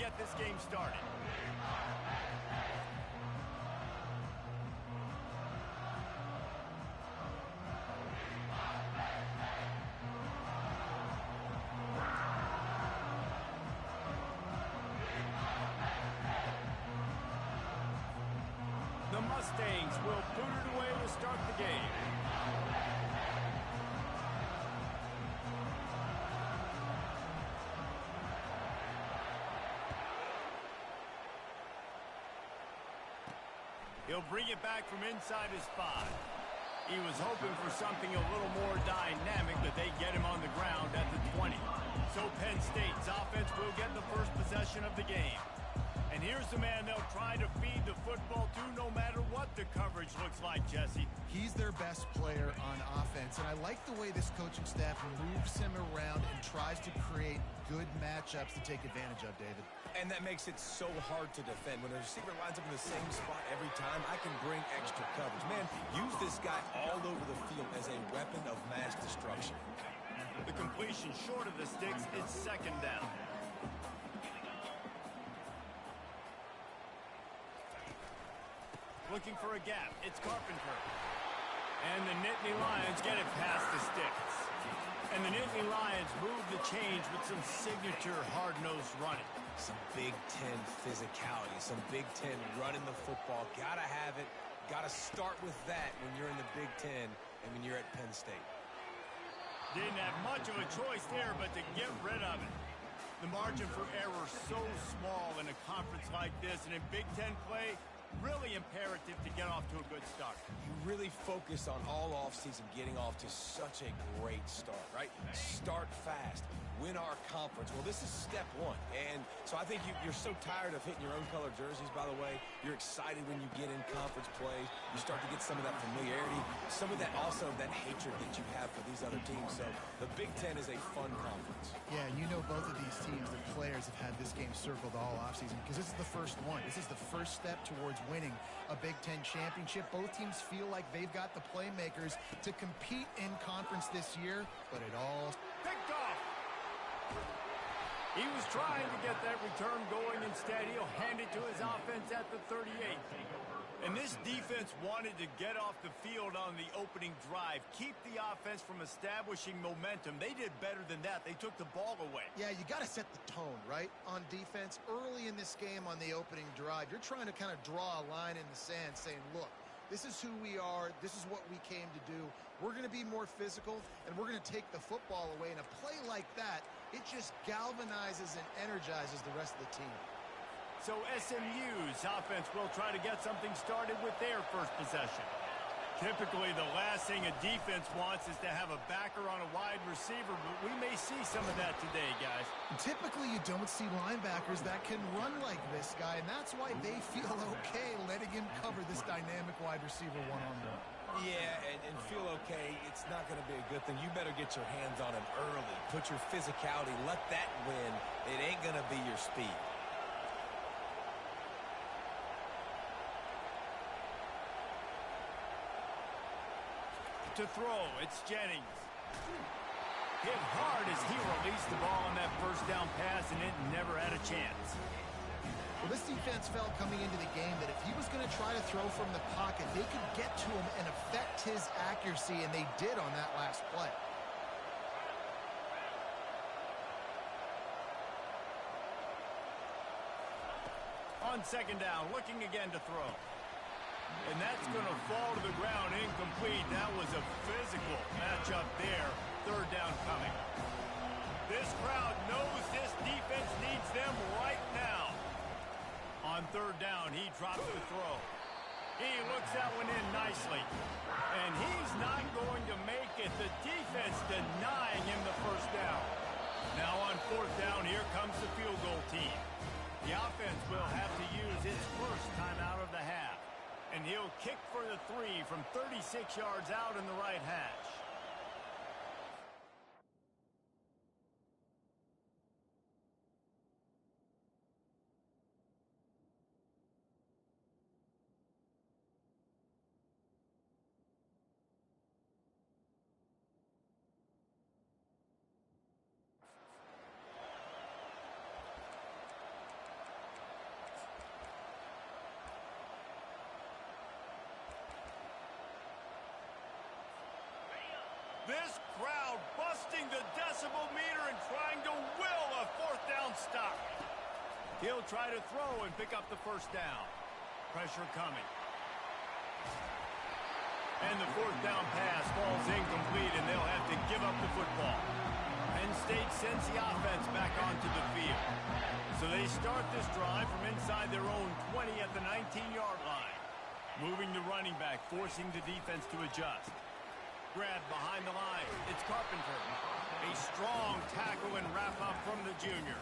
get this game started. The Mustangs will boot it away to start the game. He'll bring it back from inside his 5. He was hoping for something a little more dynamic, but they get him on the ground at the 20. So Penn State's offense will get the first possession of the game. And here's the man they'll try to feed the football to no matter what the coverage looks like, Jesse. He's their best player on offense, and I like the way this coaching staff moves him around and tries to create good matchups to take advantage of, David. And that makes it so hard to defend. When a receiver lines up in the same spot every time, I can bring extra coverage. Man, use this guy all over the field as a weapon of mass destruction. The completion short of the sticks is second down. Looking for a gap. It's Carpenter. And the Nittany Lions get it past the sticks. And the Nittany Lions move the change with some signature hard-nosed running. Some Big Ten physicality, some Big Ten running the football. Gotta have it. Gotta start with that when you're in the Big Ten and when you're at Penn State. Didn't have much of a choice there but to get rid of it. The margin for error so small in a conference like this, and in Big Ten play, really imperative to get off to a good start. You really focus on all offseason getting off to such a great start, right? Start fast. Win our conference. Well, this is step one. And so I think you're so tired of hitting your own color jerseys, by the way. You're excited when you get in conference play. You start to get some of that familiarity, some of that also that hatred that you have for these other teams. So the Big Ten is a fun conference. Yeah, you know both of these teams, the players have had this game circled all offseason because this is the first one. This is the first step towards winning a Big Ten championship. Both teams feel like they've got the playmakers to compete in conference this year, but it all picked off. He was trying to get that return going. Instead, he'll hand it to his offense at the 38. And this defense wanted to get off the field on the opening drive, keep the offense from establishing momentum. They did better than that. They took the ball away. Yeah, you got to set the tone, right, on defense. Early in this game on the opening drive, you're trying to kind of draw a line in the sand saying, look, this is who we are. This is what we came to do. We're going to be more physical, and we're going to take the football away. And a play like that, it just galvanizes and energizes the rest of the team. So SMU's offense will try to get something started with their first possession. Typically, the last thing a defense wants is to have a backer on a wide receiver, but we may see some of that today, guys. Typically, you don't see linebackers that can run like this guy, and that's why they feel okay letting him cover this dynamic wide receiver one-on-one. Yeah, and feel okay, it's not going to be a good thing. You better get your hands on him early. Put your physicality, let that win. It ain't going to be your speed. To throw, it's Jennings. Hit hard as he released the ball on that first down pass, and it never had a chance. Well, this defense felt coming into the game that if he was going to try to throw from the pocket, they could get to him and affect his accuracy, and they did on that last play. On second down, looking again to throw. And that's going to fall to the ground incomplete. That was a physical matchup there. Third down coming. This crowd knows this defense needs them right now. On third down, he drops the throw. He looks that one in nicely. And he's not going to make it. The defense denying him the first down. Now on fourth down, here comes the field goal team. The offense will have to use its first timeout of the half. And he'll kick for the 3 from 36 yards out in the right hash. running the decibel meter and trying to will a fourth down stop. He'll try to throw and pick up the first down. Pressure coming. And the fourth down pass falls incomplete, and they'll have to give up the football. Penn State sends the offense back onto the field. So they start this drive from inside their own 20 at the 19-yard line. Moving the running back, forcing the defense to adjust. Grab behind the line. It's Carpenter. A strong tackle and wrap-up from the junior.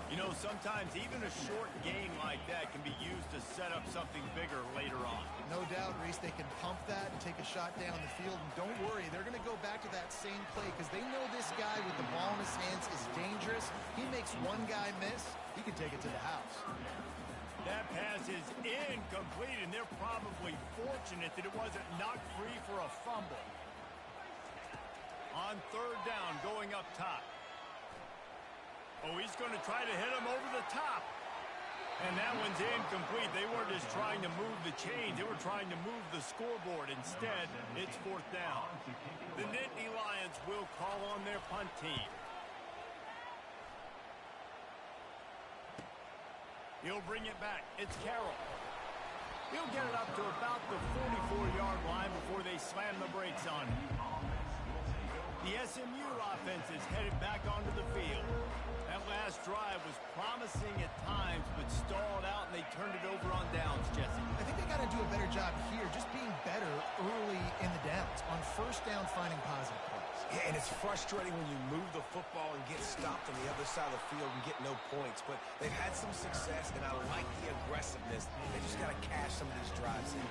You know, sometimes even a short game like that can be used to set up something bigger later on. No doubt, Reese, they can pump that and take a shot down the field. And don't worry, they're going to go back to that same play because they know this guy with the ball in his hands is dangerous. He makes one guy miss, he can take it to the house. That pass is incomplete, and they're probably fortunate that it wasn't knocked free for a fumble. On third down, going up top. Oh, he's going to try to hit him over the top. And that one's incomplete. They weren't just trying to move the chains. They were trying to move the scoreboard. Instead, it's fourth down. The Nittany Lions will call on their punt team. He'll bring it back. It's Carroll. He'll get it up to about the 44-yard line before they slam the brakes on him. The SMU offense is headed back onto the field. That last drive was promising at times, but stalled out, and they turned it over on downs, Jesse. I think they got to do a better job here, just being better early in the downs. On first down, finding positive plays. Yeah, and it's frustrating when you move the football and get stopped on the other side of the field and get no points. But they've had some success, and I like the aggressiveness. They just got to cash some of these drives in.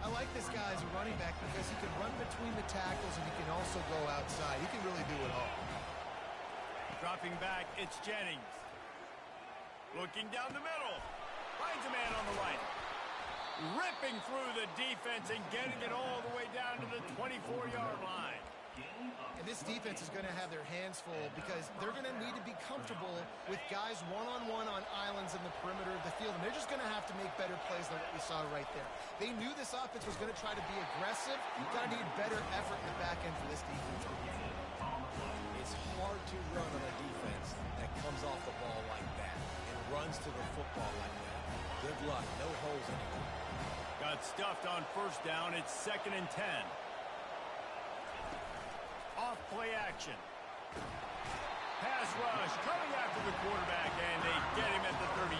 I like this guy as a running back because he can run between the tackles and he can also go outside. He can really do it all. Dropping back, it's Jennings. Looking down the middle. Finds a man on the right. Ripping through the defense and getting it all the way down to the 24-yard line. And this defense is going to have their hands full because they're going to need to be comfortable with guys one-on-one on islands in the perimeter of the field. And they're just going to have to make better plays than what we saw right there. They knew this offense was going to try to be aggressive. You've got to need better effort in the back end for this defense. It's hard to run on a defense that comes off the ball like that and runs to the football like that. Good luck. No holes anymore. Got stuffed on first down. It's 2nd and 10. Off play action. Pass rush coming after the quarterback, and they get him at the 32.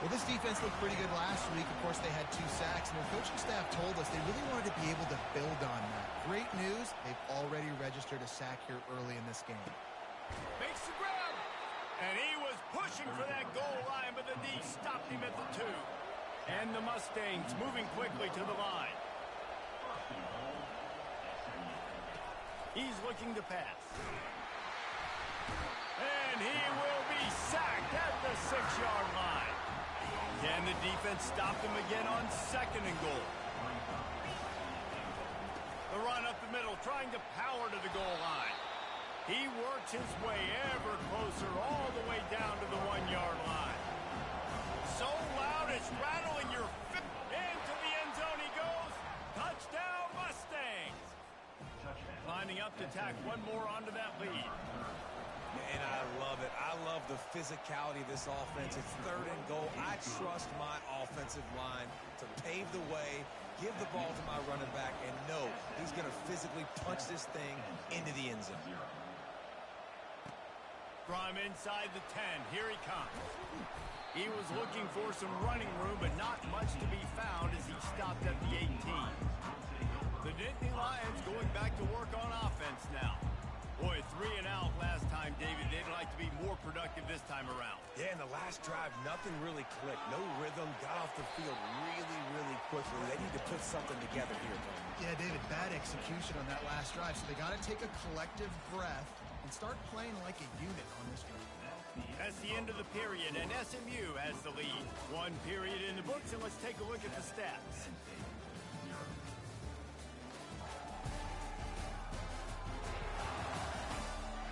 Well, this defense looked pretty good last week. Of course, they had 2 sacks, and their coaching staff told us they really wanted to be able to build on that. Great news, they've already registered a sack here early in this game. Makes the grab, and he was pushing for that goal line, but the D stopped him at the 2. And the Mustangs moving quickly to the line. He's looking to pass. And he will be sacked at the 6-yard line. Can the defense stop him again on 2nd and goal? The run up the middle, trying to power to the goal line. He works his way ever closer all the way down to the 1-yard line. So loud it's rattling your feet. Into the end zone he goes. Touchdown Mustangs. Lining up to tack one more onto that lead. And I love it. I love the physicality of this offense. It's 3rd and goal. I trust my offensive line to pave the way, give the ball to my running back, and know he's going to physically punch this thing into the end zone. From inside the 10, here he comes. He was looking for some running room, but not much to be found as he stopped at the 18. The Nittany Lions going back to work on offense now. Boy, 3 and out last time, David. They'd like to be more productive this time around. Yeah, in the last drive, nothing really clicked. No rhythm. Got off the field really, really quickly. They need to put something together here, Tony. Yeah, David, bad execution on that last drive. So they got to take a collective breath and start playing like a unit on this drive. That's the end of the period, and SMU has the lead. 1 period in the books, and let's take a look at the stats.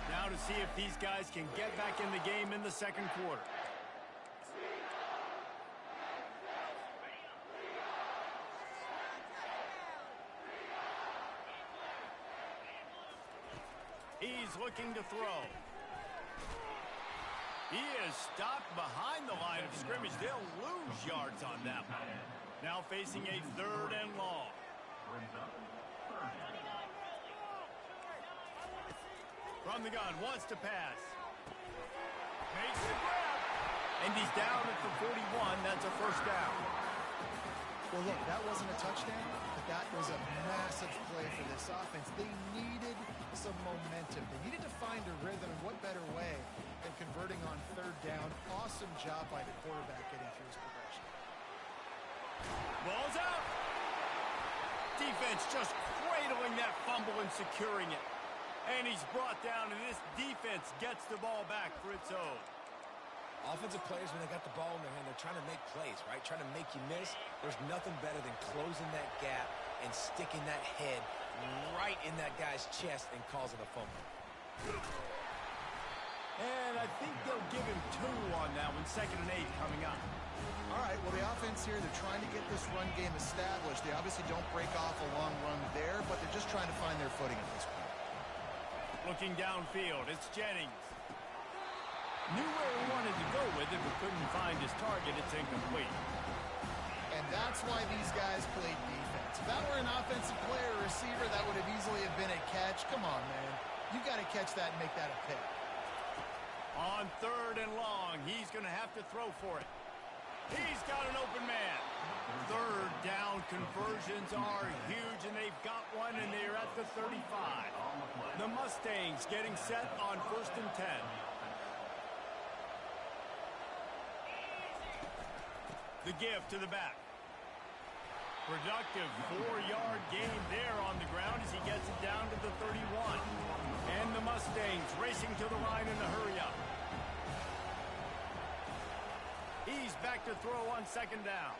Now to see if these guys can get back in the game in the 2nd quarter. He's looking to throw. He is stopped behind the line of scrimmage. They'll lose yards on that one. Now facing a 3rd and long. From the gun, wants to pass. Makes the grab. And he's down at the 41. That's a 1st down. Well, look, that wasn't a touchdown, but that was a massive play for this offense. They needed some momentum. They needed to find a rhythm, and what better way than converting on 3rd down. Awesome job by the quarterback getting through his progression. Ball's out. Defense just cradling that fumble and securing it. And he's brought down, and this defense gets the ball back for its own. Offensive players, when they got the ball in their hand, they're trying to make plays, right? Trying to make you miss. There's nothing better than closing that gap and sticking that head right in that guy's chest and causing a fumble. And I think they'll give him 2 on that one. 2nd and 8 coming up. All right, well, the offense here, they're trying to get this run game established. They obviously don't break off a long run there, but they're just trying to find their footing at this point. Looking downfield, it's Jennings. Knew where he wanted to go with it, but couldn't find his target. It's incomplete. And that's why these guys played defense. If that were an offensive player or receiver, that would have easily have been a catch. Come on, man. You got to catch that and make that a pick. On 3rd and long, he's going to have to throw for it. He's got an open man. 3rd down conversions are huge, and they've got one, and they're at the 35. The Mustangs getting set on 1st and 10. The give to the back. Productive 4-yard gain there on the ground as he gets it down to the 31. And the Mustangs racing to the line in a hurry up. He's back to throw on 2nd down.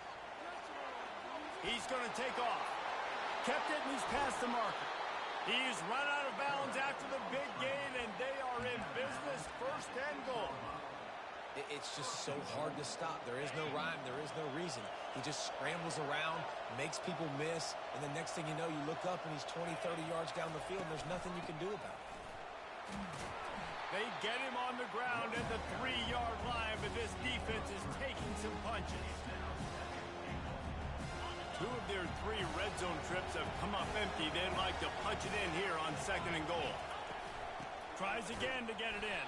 He's going to take off. Kept it, and he's past the marker. He's run out of bounds after the big gain, and they are in business. 1st and goal. It's just so hard to stop. There is no rhyme. There is no reason. He just scrambles around, makes people miss, and the next thing you know, you look up and he's 20, 30 yards down the field, and there's nothing you can do about it. They get him on the ground at the 3-yard line, but this defense is taking some punches. 2 of their 3 red zone trips have come up empty. They'd like to punch it in here on 2nd and goal. Tries again to get it in.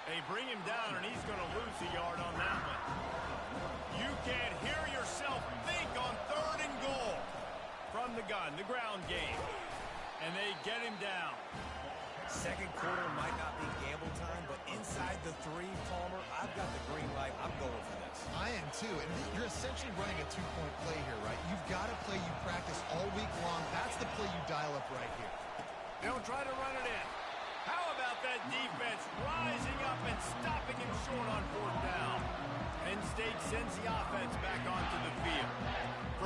They bring him down, and he's going to lose a yard on that one. You can't hear yourself think on 3rd and goal. From the gun, the ground game. And they get him down. 2nd quarter might not be gamble time, but inside the 3, Palmer, I've got the green light. I'm going for this. I am too, and you're essentially running a 2-point play here, right? You've got a play you practice all week long. That's the play you dial up right here. They'll try to run it in. How about that defense rising up and stopping him short on 4th down? Penn State sends the offense back onto the field.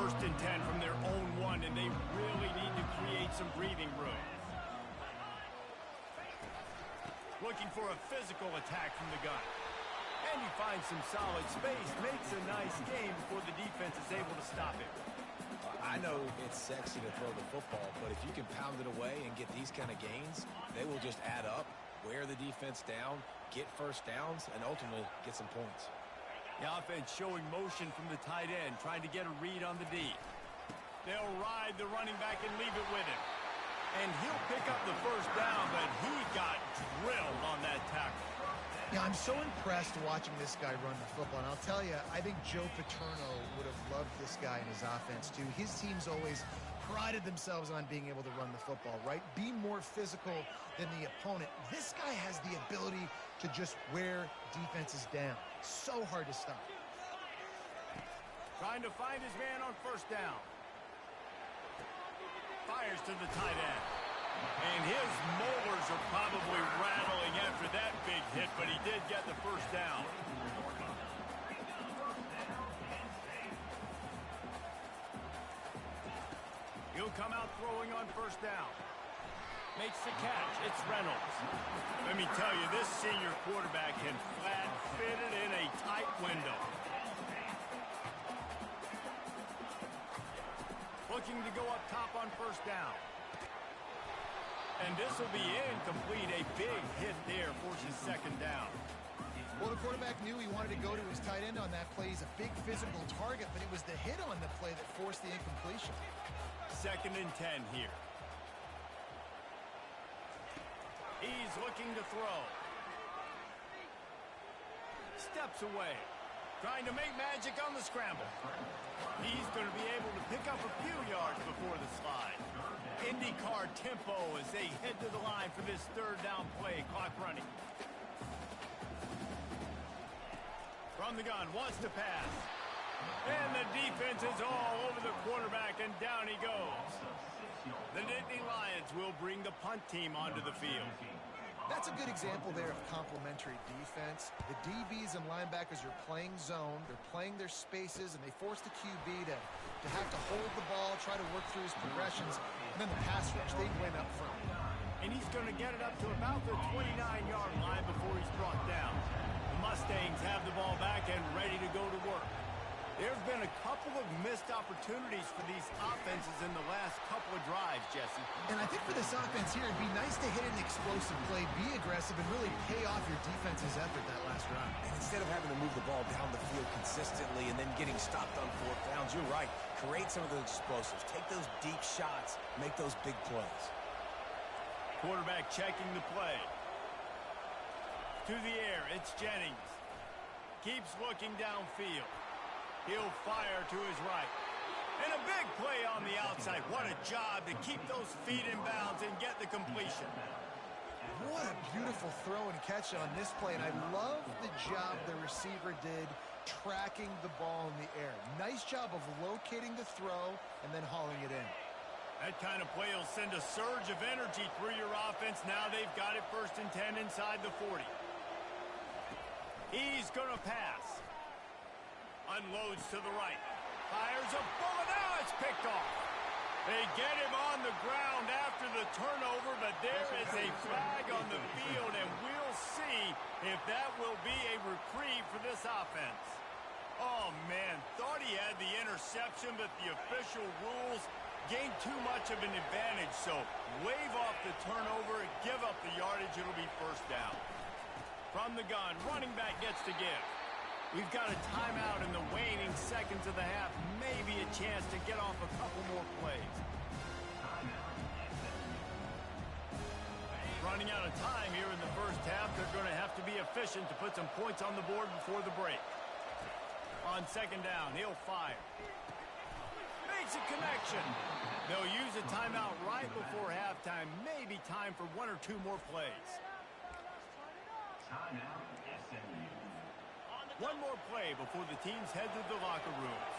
1st and 10 from their own 1, and they really need to create some breathing room. Looking for a physical attack from the gun. And he finds some solid space, makes a nice game before the defense is able to stop him. I know it's sexy to throw the football, but if you can pound it away and get these kind of gains, they will just add up, wear the defense down, get 1st downs, and ultimately get some points. The offense showing motion from the tight end, trying to get a read on the D. They'll ride the running back and leave it with him. And he'll pick up the 1st down, but he got drilled on that tackle. Yeah, I'm so impressed watching this guy run the football. And I'll tell you, I think Joe Paterno would have loved this guy in his offense, too. His teams always prided themselves on being able to run the football, right? Be more physical than the opponent. This guy has the ability to just wear defenses down. So hard to stop. Trying to find his man on 1st down. Fires to the tight end. And his molars are probably rattling after that big hit, but he did get the 1st down. He'll come out throwing on 1st down. Makes the catch. It's Reynolds. Let me tell you, this senior quarterback can flat fit it in a tight window. Looking to go up top on 1st down. And this will be incomplete. A big hit there forces second down. Well, the quarterback knew he wanted to go to his tight end on that play. He's a big physical target, but it was the hit on the play that forced the incompletion. 2nd and 10 here. He's looking to throw. Steps away. Trying to make magic on the scramble. He's going to be able to pick up a few yards before the slide. IndyCar tempo as they head to the line for this 3rd down play. Clock running. From the gun, wants to pass. And the defense is all over the quarterback, and down he goes. The Nittany Lions will bring the punt team onto the field. That's a good example there of complementary defense. The DBs and linebackers are playing zone. They're playing their spaces, and they force the QB to have to hold the ball, try to work through his progressions, and then the pass rush, they win up front. And he's going to get it up to about the 29-yard line before he's brought down. Mustangs have the ball back and ready to go to work. There's been a couple of missed opportunities for these offenses in the last couple of drives, Jesse. And I think for this offense here, it'd be nice to hit an explosive play, be aggressive, and really pay off your defense's effort that last drive. And instead of having to move the ball down the field consistently and then getting stopped on 4th downs, you're right. Create some of those explosives. Take those deep shots. Make those big plays. Quarterback checking the play. To the air, it's Jennings. Keeps looking downfield. He'll fire to his right. And a big play on the outside. What a job to keep those feet in bounds and get the completion. What a beautiful throw and catch on this play. And I love the job the receiver did tracking the ball in the air. Nice job of locating the throw and then hauling it in. That kind of play will send a surge of energy through your offense. Now they've got it 1st and 10 inside the 40. He's going to pass. Unloads to the right. Fires a bullet. Now it's picked off. They get him on the ground after the turnover, but there is a flag on the field, and we'll see if that will be a reprieve for this offense. Oh, man. Thought he had the interception, but the official rules gained too much of an advantage, so wave off the turnover and give up the yardage. It'll be 1st down. From the gun, running back gets to give. We've got a timeout in the waning seconds of the half. Maybe a chance to get off a couple more plays. Running out of time here in the 1st half. They're going to have to be efficient to put some points on the board before the break. On 2nd down, he'll fire. Makes a connection. They'll use a timeout right before halftime. Maybe time for 1 or 2 more plays. One more play before the teams head to the locker rooms.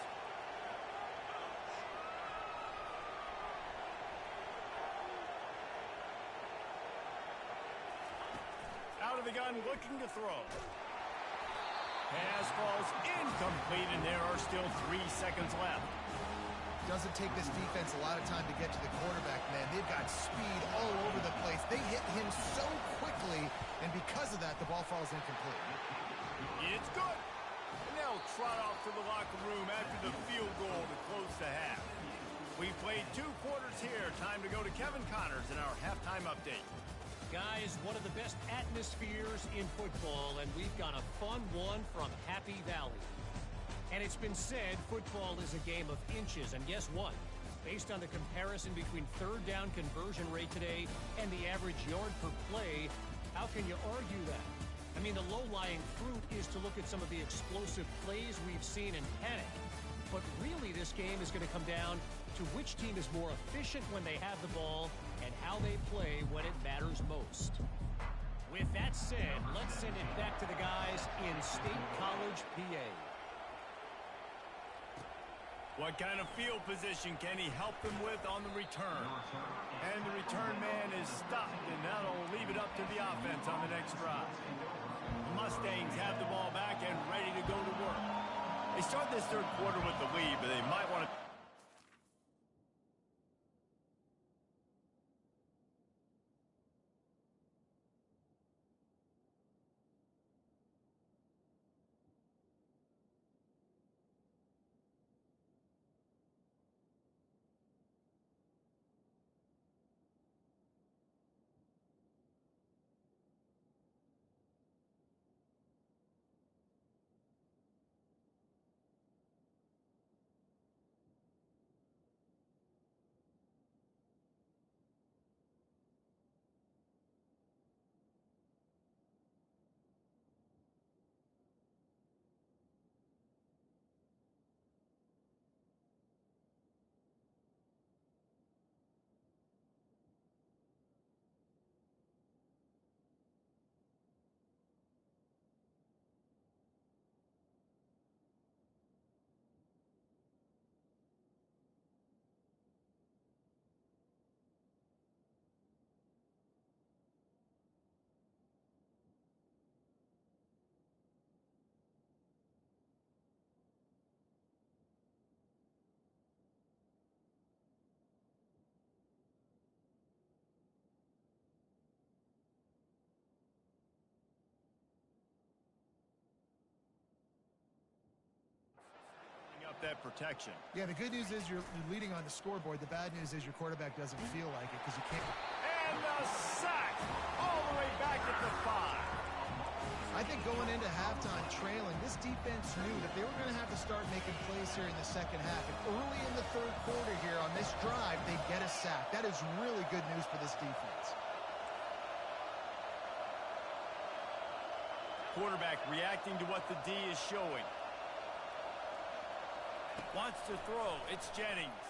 Out of the gun, looking to throw. Pass falls incomplete, and there are still 3 seconds left. Doesn't take this defense a lot of time to get to the quarterback, man. They've got speed all over the place. They hit him so quickly, and because of that, the ball falls incomplete. It's good. And they'll trot off to the locker room after the field goal to close the half. We've played 2 quarters here. Time to go to Kevin Connors in our halftime update. Guys, one of the best atmospheres in football, and we've got a fun one from Happy Valley. And it's been said football is a game of inches, and guess what? Based on the comparison between 3rd down conversion rate today and the average yard per play, how can you argue that? I mean, the low-lying fruit is to look at some of the explosive plays we've seen and panic. But really, this game is going to come down to which team is more efficient when they have the ball and how they play when it matters most. With that said, let's send it back to the guys in State College, PA. What kind of field position can he help them with on the return? And the return man is stopped, and that'll leave it up to the offense on the next drive. The Mustangs have the ball back and ready to go to work. They start this 3rd quarter with the lead, but they might want to that protection. Yeah, the good news is you're leading on the scoreboard. The bad news is your quarterback doesn't feel like it because you can't. And the sack all the way back at the 5. I think going into halftime trailing, this defense knew that they were going to have to start making plays here in the second half. And early in the third quarter here on this drive, they get a sack. That is really good news for this defense. Quarterback reacting to what the D is showing. Wants to throw. It's Jennings.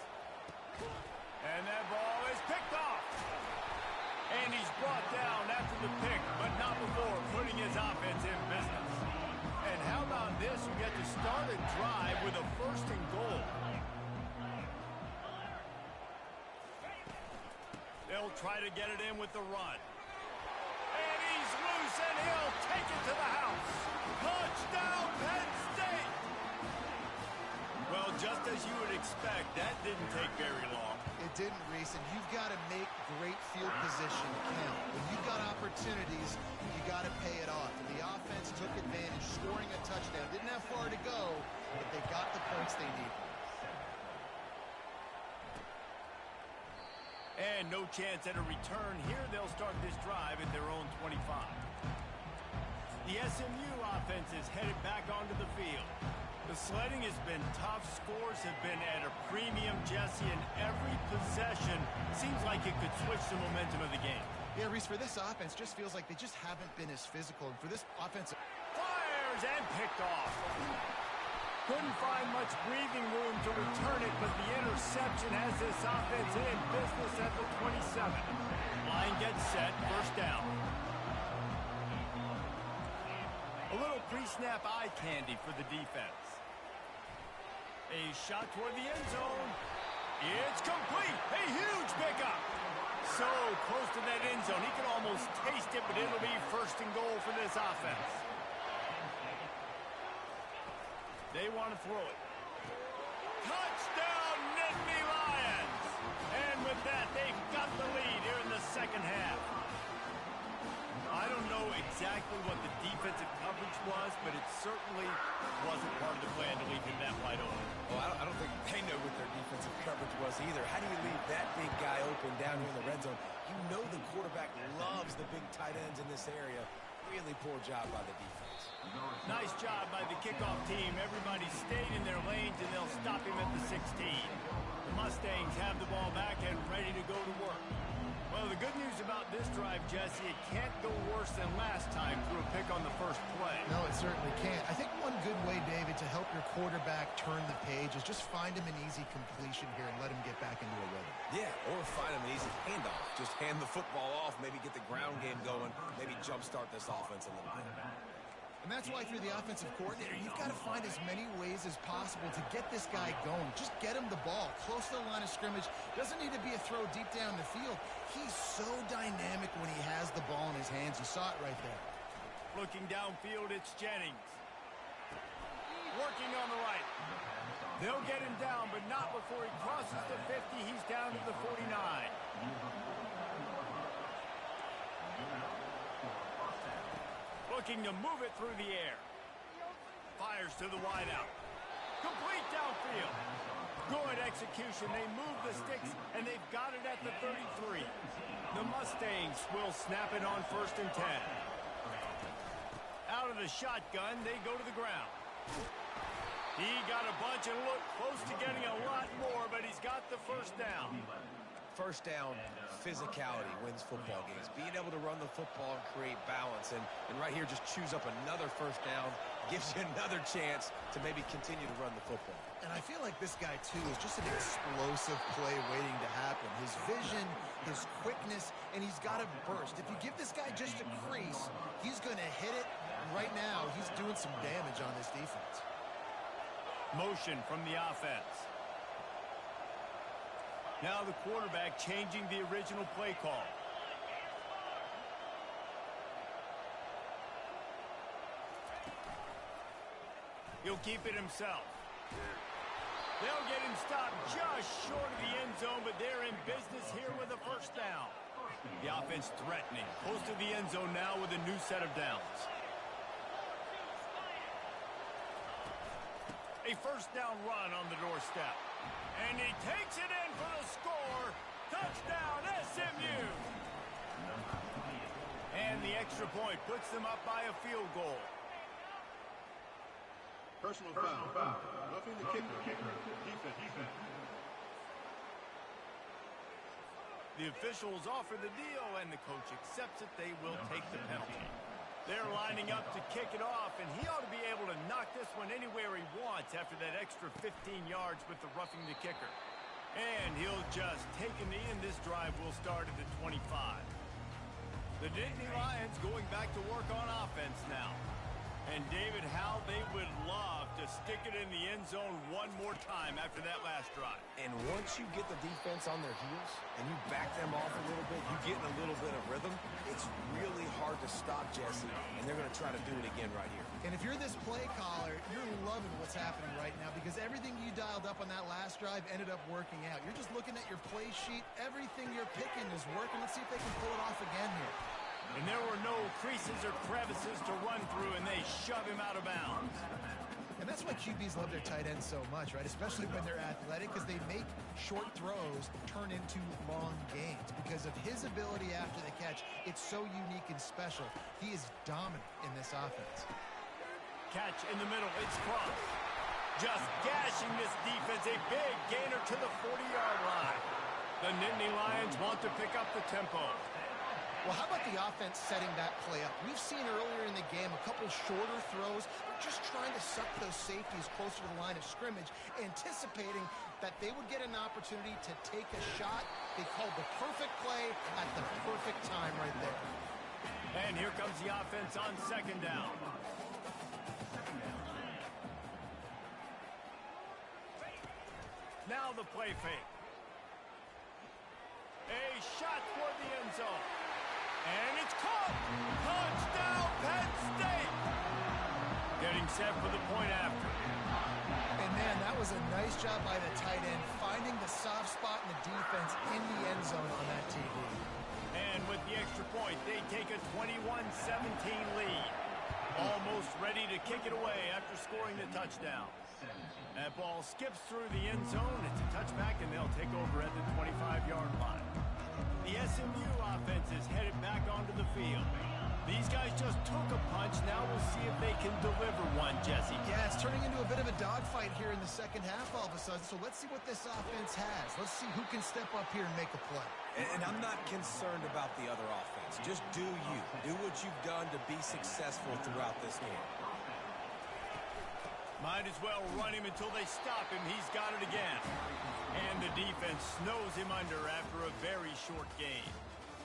And that ball is picked off. And he's brought down after the pick, but not before putting his offense in business. And how about this? You get to start a drive with a 1st and goal. They'll try to get it in with the run. And he's loose, and he'll take it to the house. Touchdown, Penn State! Well, just as you would expect, that didn't take very long. It didn't, Reese, and you've got to make great field position count. When you've got opportunities, you got to pay it off. And the offense took advantage, scoring a touchdown. Didn't have far to go, but they got the points they needed. And no chance at a return here. They'll start this drive at their own 25. The SMU offense is headed back onto the field. The sledding has been tough. Scores have been at a premium, Jesse, and every possession seems like it could switch the momentum of the game. Yeah, Reese, for this offense, just feels like they just haven't been as physical. And for this offensive... Fires and picked off. Couldn't find much breathing room to return it, but the interception has this offense in business at the 27. Line gets set, 1st down. A little pre-snap eye candy for the defense. A shot toward the end zone. It's complete. A huge pickup. So close to that end zone. He can almost taste it, but it'll be 1st and goal for this offense. They want to throw it. Touchdown, Nittany Lions! And with that, they've got the lead here in the second half. I don't know exactly what the defensive coverage was, but it certainly wasn't part of the plan to leave him that wide open. Well, I don't think they know what their defensive coverage was either. How do you leave that big guy open down here in the red zone? You know the quarterback loves the big tight ends in this area. Really poor job by the defense. Nice job by the kickoff team. Everybody stayed in their lanes, and they'll stop him at the 16. The Mustangs have the ball back and ready to go to work. Well, the good news about this drive, Jesse, it can't go worse than last time through a pick on the first play. No, it certainly can't. I think one good way, David, to help your quarterback turn the page is just find him an easy completion here and let him get back into a rhythm. Yeah, or find him an easy handoff. Just hand the football off, maybe get the ground game going, maybe jumpstart this offense a little bit. And that's why if you're the offensive coordinator, you've got to find as many ways as possible to get this guy going. Just get him the ball close to the line of scrimmage. Doesn't need to be a throw deep down the field. He's so dynamic when he has the ball in his hands. You saw it right there. Looking downfield, it's Jennings. Working on the right. They'll get him down, but not before he crosses the 50. He's down to the 49. Looking to move it through the air. Fires to the wideout. Complete downfield. Good execution. They move the sticks, and they've got it at the 33. The Mustangs will snap it on 1st and 10. Out of the shotgun, they go to the ground. He got a bunch and looked close to getting a lot more, but he's got the 1st down. 1st down, physicality wins football games. Being able to run the football and create balance. And right here, just choose up another 1st down. Gives you another chance to maybe continue to run the football. And I feel like this guy, too, is just an explosive play waiting to happen. His vision, his quickness, and he's got a burst. If you give this guy just a crease, he's going to hit it. And right now, he's doing some damage on this defense. Motion from the offense. Now the quarterback changing the original play call. He'll keep it himself. They'll get him stopped just short of the end zone, but they're in business here with a 1st down. The offense threatening. Close to the end zone now with a new set of downs. A first down run on the doorstep. And he takes it in for the score. Touchdown, SMU. And the extra point puts them up by a field goal. Personal foul. Roughing the kicker. Defense. The officials offer the deal, and the coach accepts it. They will take the penalty. They're lining up to kick it off, and he ought to be able to knock this one anywhere he wants after that extra 15 yards with the roughing the kicker. And he'll just take a knee, and this drive will start at the 25. The Nittany Lions going back to work on offense now. And David, how they would love to stick it in the end zone one more time after that last drive. And once you get the defense on their heels and you back them off a little bit, you get in a little bit of rhythm, it's really hard to stop, Jesse, and they're going to try to do it again right here. And if you're this play caller, you're loving what's happening right now because everything you dialed up on that last drive ended up working out. You're just looking at your play sheet. Everything you're picking is working. Let's see if they can pull it off again here. And there were no creases or crevices to run through, and they shove him out of bounds. And that's why QBs love their tight ends so much, right? Especially when they're athletic, because they make short throws turn into long gains. Because of his ability after the catch, it's so unique and special. He is dominant in this offense. Catch in the middle. It's crossed. Just gashing this defense. A big gainer to the 40-yard line. The Nittany Lions want to pick up the tempo. Well, how about the offense setting that play up? We've seen earlier in the game a couple shorter throws. They're just trying to suck those safeties closer to the line of scrimmage, anticipating that they would get an opportunity to take a shot. They called the perfect play at the perfect time right there. And here comes the offense on second down. Now the play fake. A shot for the end zone. And it's caught! Touchdown, Penn State! Getting set for the point after. And, man, that was a nice job by the tight end, finding the soft spot in the defense in the end zone on that TV. And with the extra point, they take a 21-17 lead. Almost ready to kick it away after scoring the touchdown. That ball skips through the end zone. It's a touchback, and they'll take over at the 25-yard line. The SMU offense is headed back onto the field. These guys just took a punch. Now we'll see if they can deliver one, Jesse. Yeah, it's turning into a bit of a dogfight here in the second half all of a sudden. So let's see what this offense has. Let's see who can step up here and make a play. And I'm not concerned about the other offense. Just do you. Do what you've done to be successful throughout this game. Might as well run him until they stop him. He's got it again. And the defense snows him under after a very short game.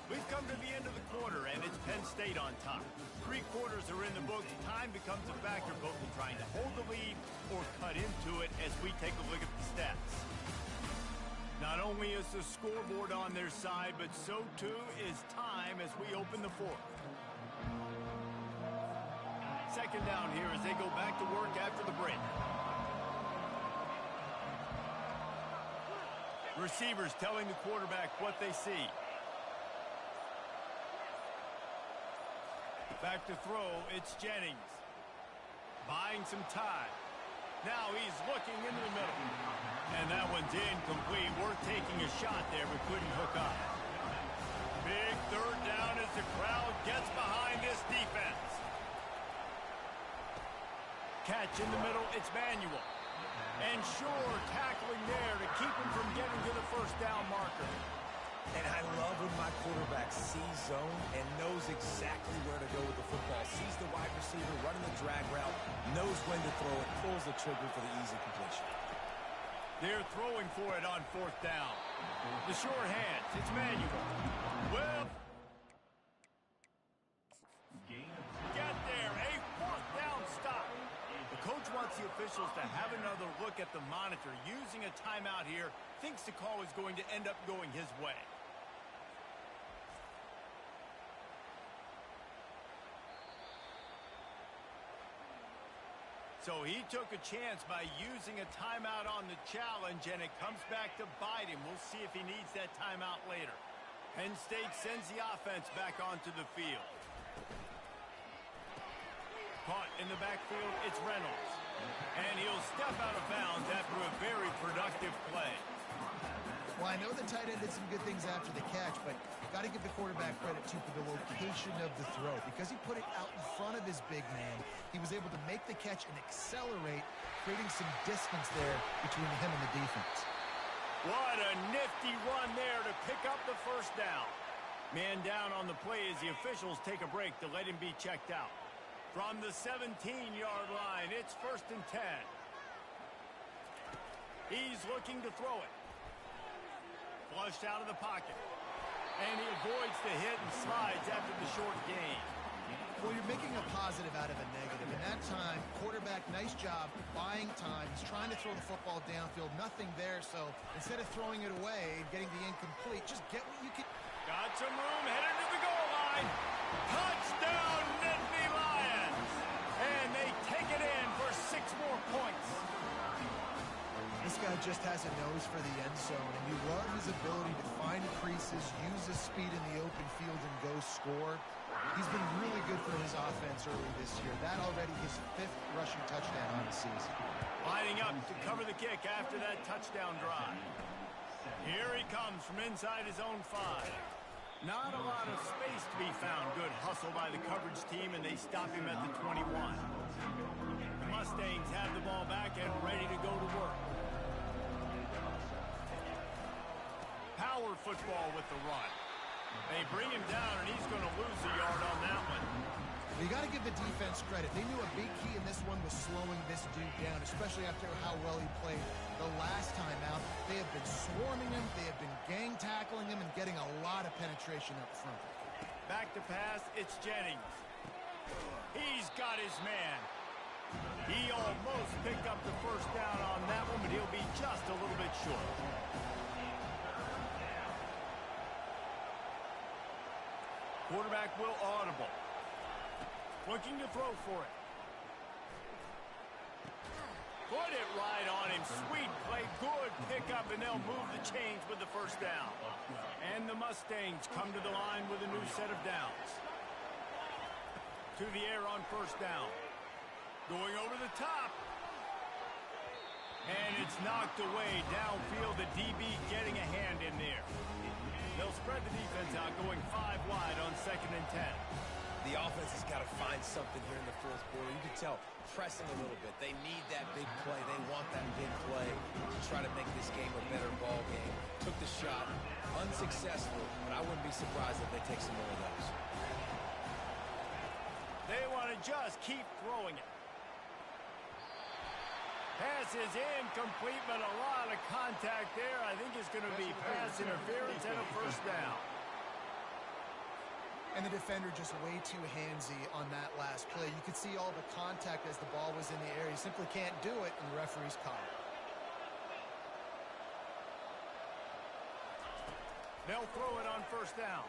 We've come to the end of the quarter, and it's Penn State on top. 3 quarters are in the books. Time becomes a factor both in trying to hold the lead or cut into it as we take a look at the stats. Not only is the scoreboard on their side, but so too is time as we open the fourth. Second down here as they go back to work after the break. Receivers telling the quarterback what they see. Back to throw, it's Jennings. Buying some time. Now he's looking into the middle. And that one's incomplete. Worth taking a shot there, but couldn't hook up. Big third down as the crowd gets behind this defense. Catch in the middle, it's Manuel. And sure, tackling there to keep him from getting to the first down marker. And I love when my quarterback sees zone and knows exactly where to go with the football. Sees the wide receiver running the drag route, knows when to throw it, pulls the trigger for the easy completion. They're throwing for it on fourth down. The sure hands, it's Manuel. Well, get there, a fourth down stop. The coach wants the officials to have another look at the monitor. Using a timeout here, thinks the call is going to end up going his way. So he took a chance by using a timeout on the challenge, and it comes back to bite him. We'll see if he needs that timeout later. Penn State sends the offense back onto the field. Caught in the backfield, it's Reynolds. And he'll step out of bounds after a very productive play. Well, I know the tight end did some good things after the catch, but got to give the quarterback credit, too, for the location of the throw. Because he put it out in front of his big man, he was able to make the catch and accelerate, creating some distance there between him and the defense. What a nifty run there to pick up the first down. Man down on the play as the officials take a break to let him be checked out. From the 17-yard line, it's 1st and 10. He's looking to throw it. Flushed out of the pocket. And he avoids the hit and slides after the short gain. Well, you're making a positive out of a negative. In that time, quarterback, nice job buying time. He's trying to throw the football downfield. Nothing there, so instead of throwing it away and getting the incomplete, just get what you can. Got some room, headed to the goal line. Touchdown, Nittany Lions! And they take it in for 6 more points. This guy just has a nose for the end zone, and you love his ability to find creases, use his speed in the open field, and go score. He's been really good for his offense early this year. That already his 5th rushing touchdown on the season. Lining up to cover the kick after that touchdown drive. Here he comes from inside his own 5. Not a lot of space to be found. Good hustle by the coverage team, and they stop him at the 21. The Mustangs have the ball back and ready to go to work. Power football with the run. They bring him down, and he's going to lose a yard on that one. You got to give the defense credit. They knew a big key in this one was slowing this dude down, especially after how well he played the last time out. They have been swarming him, they have been gang tackling him, and getting a lot of penetration up front. Back to pass, it's Jennings. He's got his man. He almost picked up the first down on that one, but he'll be just a little bit short. Quarterback will audible. Looking to throw for it. Put it right on him. Sweet play. Good pickup, and they'll move the chains with the first down. And the Mustangs come to the line with a new set of downs. To the air on first down. Going over the top. And it's knocked away downfield. The DB getting a hand in there. They'll spread the defense out, going 5 wide on 2nd and 10. The offense has got to find something here in the 4th quarter. You can tell, pressing a little bit. They need that big play. They want that big play to try to make this game a better ball game. Took the shot, unsuccessful, but I wouldn't be surprised if they take some more of those. They want to just keep throwing it. Pass is incomplete, but a lot of contact there. I think it's going to be pass interference and a first down. And the defender just way too handsy on that last play. You could see all the contact as the ball was in the air. He simply can't do it, and the referee's caught it. They'll throw it on first down.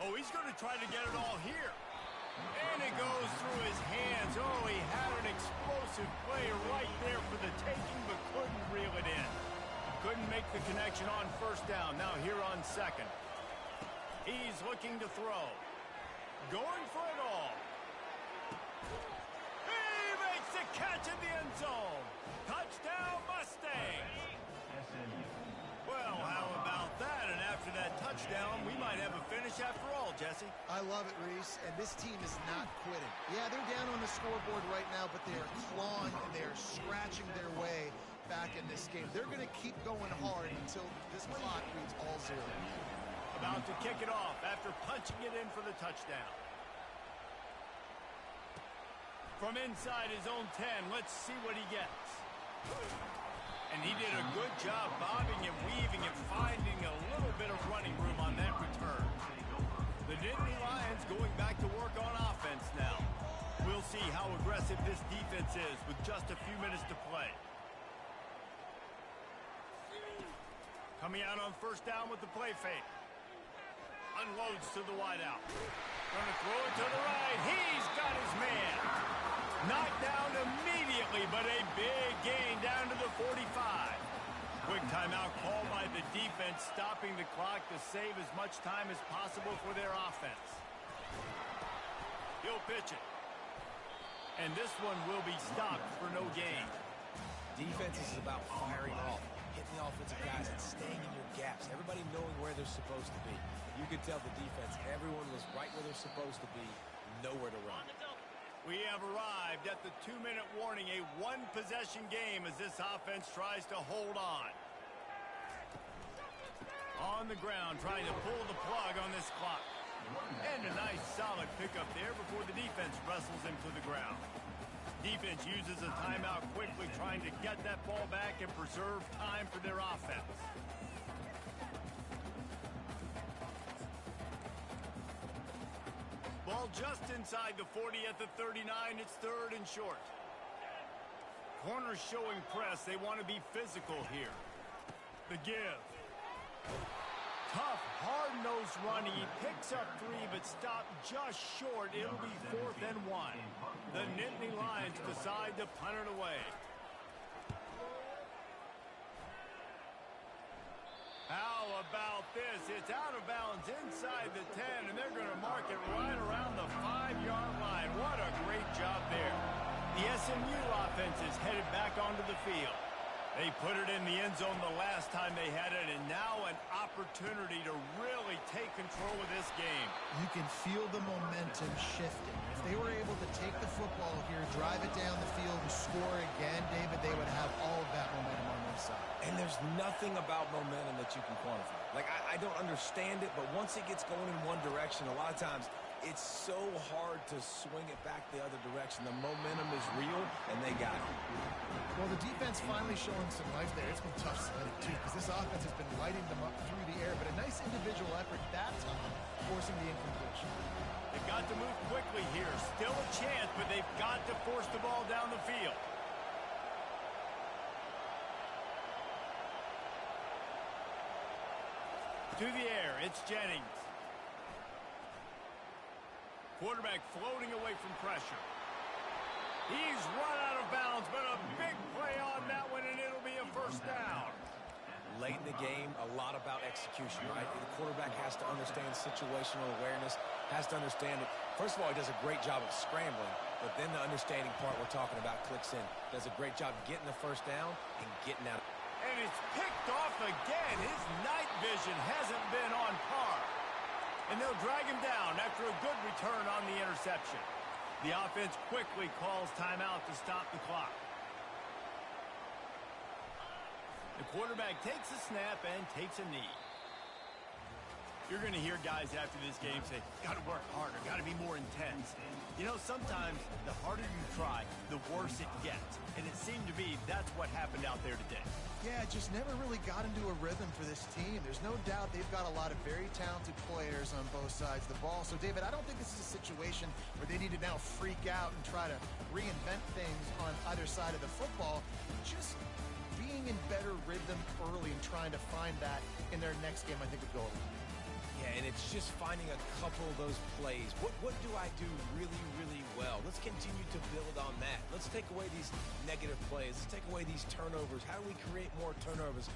Oh, he's going to try to get it all here. And it goes through his hands. Oh, he had an explosive play right there for the taking, but couldn't reel it in. Couldn't make the connection on first down. Now here on 2nd. He's looking to throw. Going for it all. He makes the catch in the end zone. Touchdown, Mustangs. Well, how about that? And after that touchdown, we might have a finish after all, Jesse. I love it, Reese, and this team is not quitting. Yeah, they're down on the scoreboard right now, but they are clawing and they are scratching their way back in this game. They're going to keep going hard until this clock reads all 0. About to kick it off after punching it in for the touchdown. From inside his own 10, let's see what he gets. And he did a good job bobbing and weaving and finding a little bit of running room on that return. The Nittany Lions going back to work on offense now. We'll see how aggressive this defense is with just a few minutes to play. Coming out on first down with the play fake. Unloads to the wideout. Going to throw it to the right. He's got his man. Knocked down immediately, but a big gain down to the 45. Quick timeout called by the defense, stopping the clock to save as much time as possible for their offense. He'll pitch it. And this one will be stopped for no gain. Defense is about firing off, hitting the offensive guys, and staying in your gaps. Everybody knowing where they're supposed to be. You could tell the defense, everyone was right where they're supposed to be, nowhere to run. We have arrived at the 2-minute warning, a one-possession game as this offense tries to hold on. On the ground, trying to pull the plug on this clock. And a nice solid pickup there before the defense wrestles him to the ground. Defense uses a timeout quickly, trying to get that ball back and preserve time for their offense. Ball just inside the 40 at the 39. It's 3rd and short. Corners showing press. They want to be physical here. The give. Tough, hard-nosed running. He picks up 3, but stopped just short. It'll be 4th and 1. The Nittany Lions decide to punt it away. How about this? It's out of bounds inside the 10, and they're going to mark it right around the 5-yard line. What a great job there. The SMU offense is headed back onto the field. They put it in the end zone the last time they had it, and now an opportunity to really take control of this game. You can feel the momentum shifting. If they were able to take the football here, drive it down the field, and score again, David, they would have all of that momentum on their side. And there's nothing about momentum that you can quantify. Like, I don't understand it, but once it gets going in one direction, a lot of times it's so hard to swing it back the other direction. The momentum is real, and they got it. Well, the defense finally showing some life there. It's been tough sledding, too, because this offense has been lighting them up through the air, but a nice individual effort that time, forcing the incompletion. They've got to move quickly here. Still a chance, but they've got to force the ball down the field. To the air, it's Jennings. Quarterback floating away from pressure. He's run out of bounds, but a big play on that one, and it'll be a 1st down. Late in the game, a lot about execution, right? The quarterback has to understand situational awareness, has to understand it. First of all, he does a great job of scrambling, but then the understanding part we're talking about clicks in. Does a great job getting the 1st down and getting out. And it's picked off again. His night vision hasn't been on par. And they'll drag him down after a good return on the interception. The offense quickly calls timeout to stop the clock. The quarterback takes a snap and takes a knee. You're going to hear guys after this game say, got to work harder, got to be more intense. You know, sometimes the harder you try, the worse it gets. And it seemed to be that's what happened out there today. Yeah, just never really got into a rhythm for this team. There's no doubt they've got a lot of very talented players on both sides of the ball. So, David, I don't think this is a situation where they need to now freak out and try to reinvent things on either side of the football. Just being in better rhythm early and trying to find that in their next game, I think would go a long way. Yeah, and it's just finding a couple of those plays. What do I do really, really well? Let's continue to build on that. Let's take away these negative plays. Let's take away these turnovers. How do we create more turnovers?